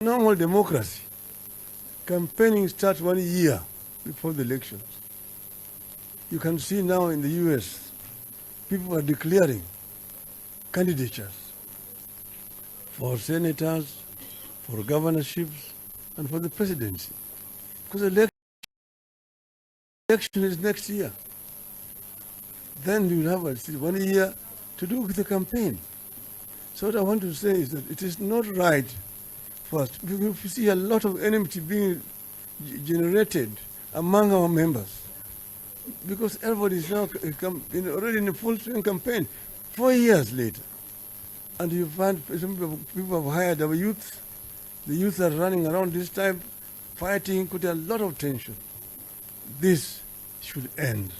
Normal democracy, campaigning starts 1 year before the elections. You can see now in the US, people are declaring candidatures for senators, for governorships, and for the presidency. Because the election is next year. Then you will have 1 year to do with the campaign. So what I want to say is that it is not right for us. We see a lot of enmity being generated among our members because everybody is now already in a full swing campaign 4 years later. And you find some people have hired our youth. The youth are running around this time, fighting, put a lot of tension. This should end.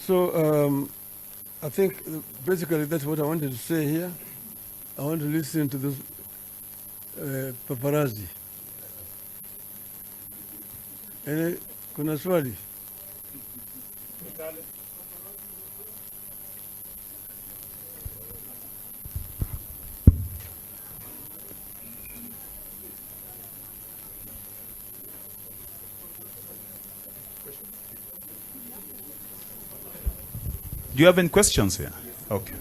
So I think basically that's what I wanted to say here. I want to listen to those paparazzi. Kuna swali? Do you have any questions here? Okay.